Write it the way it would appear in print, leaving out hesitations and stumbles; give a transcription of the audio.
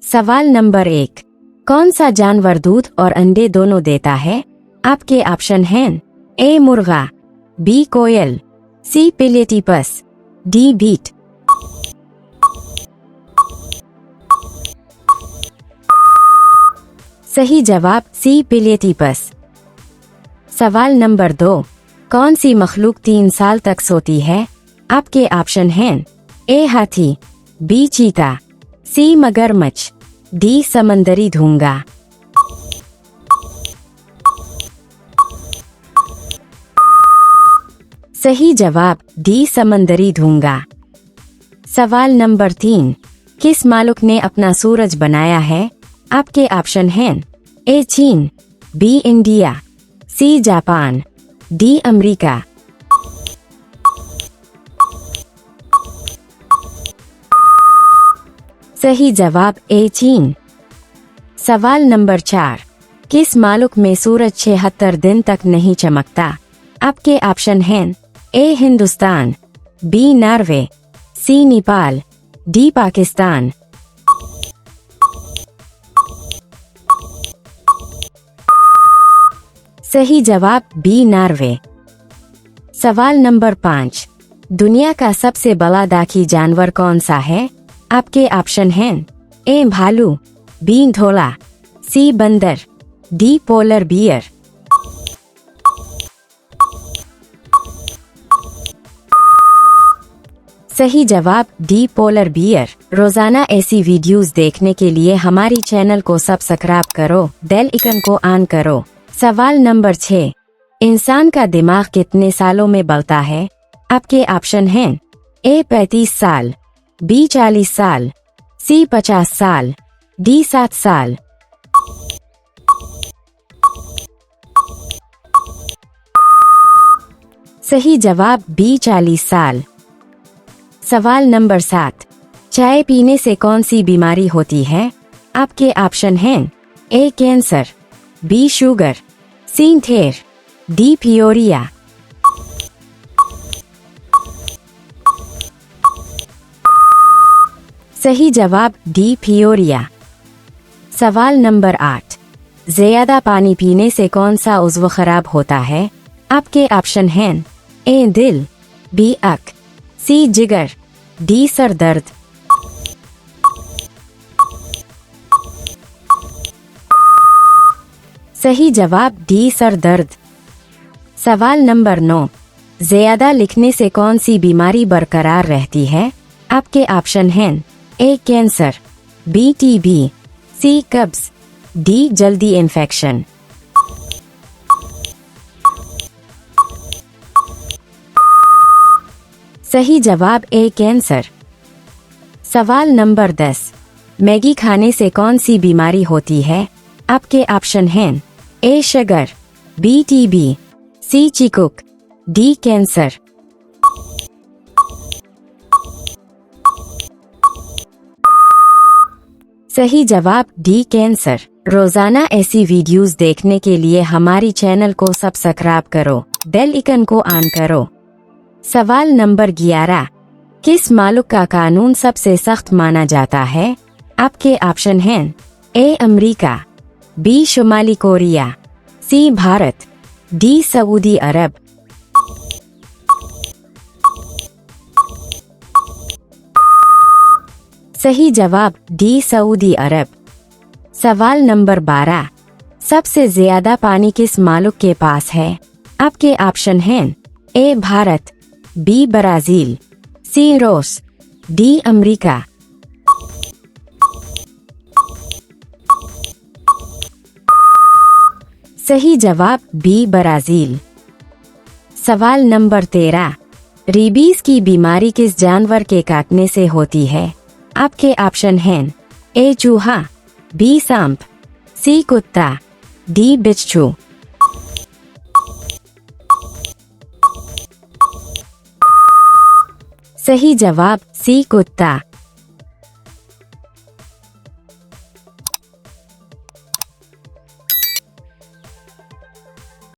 सवाल नंबर 1, कौन सा जानवर दूध और अंडे दोनों देता है? आपके ऑप्शन हैं ए मुर्गा, बी कोयल, सी प्लेटिपस, डी बीट। सही जवाब सी प्लेटिपस। सवाल नंबर 2, कौन सी मखलूक 3 साल तक सोती है? आपके ऑप्शन हैं ए हाथी, बी चीता, सी मगरमच्छ, डी समंदरी घोंगा। सही जवाब डी समंदरी घोंगा। सवाल नंबर 3, किस मालूक ने अपना सूरज बनाया है? आपके ऑप्शन हैं ए चीन, B India, C Japan, D America. सही जवाब ए चीन। सवाल नंबर 4, किस मालूक में सूरज 76 दिन तक नहीं चमकता? आपके ऑप्शन हैं ए हिंदुस्तान, बी नॉर्वे, सी नेपाल, डी पाकिस्तान। सही जवाब बी नॉर्वे। सवाल नंबर 5, दुनिया का सबसे बड़ा दाखी जानवर कौन सा है? आपके ऑप्शन हैं ए भालू, बी धोला, सी बंदर, डी पोलर बियर। सही जवाब डी पोलर बियर। रोजाना ऐसी वीडियोस देखने के लिए हमारी चैनल को सब्सक्राइब करो, बेल आइकन को ऑन करो। सवाल नंबर 6, इंसान का दिमाग कितने सालों में बढ़ता है? आपके ऑप्शन हैं ए 35 साल, बी 40 साल, सी 50 साल, डी 7 साल। सही जवाब बी 40 साल। सवाल नंबर 7, चाय पीने से कौन सी बीमारी होती है? आपके ऑप्शन हैं ए कैंसर, बी शुगर, सी थेर, डी पियोरिया। सही जवाब डी पियोरिया। सवाल नंबर 8, ज्यादा पानी पीने से कौन सा उज़्व खराब होता है? आपके ऑप्शन हैं ए दिल, बी आँख, सी जिगर, डी सर दर्द। सही जवाब डी सर दर्द। सवाल नंबर 9, ज्यादा लिखने से कौन सी बीमारी बरकरार रहती है? आपके ऑप्शन हैं ए कैंसर, बी टीबी, सी कब्ज, डी जल्दी इन्फेक्शन। सही जवाब ए कैंसर। सवाल नंबर 10, मैगी खाने से कौन सी बीमारी होती है? आपके ऑप्शन हैं ए शुगर, बी टीबी, सी चिकुक, डी कैंसर। सही जवाब डी कैंसर। रोजाना ऐसी वीडियोस देखने के लिए हमारी चैनल को सब्सक्राइब करो, बेल आइकन को ऑन करो। सवाल नंबर 11, किस मालूक का कानून सबसे सख्त माना जाता है? आपके ऑप्शन हैं ए अमेरिका, बी शुमाली कोरिया, सी भारत, डी सऊदी अरब। सही जवाब डी सऊदी अरब। सवाल नंबर 12, सबसे ज्यादा पानी किस मालूक के पास है? आपके ऑप्शन हैं ए भारत, बी ब्राजील, सी रूस, डी अमेरिका। सही जवाब बी ब्राजील। सवाल नंबर 13, रेबीज की बीमारी किस जानवर के काटने से होती है? आपके ऑप्शन हैं ए चूहा, बी सांप, सी कुत्ता, डी बिच्छू। सही जवाब सी कुत्ता।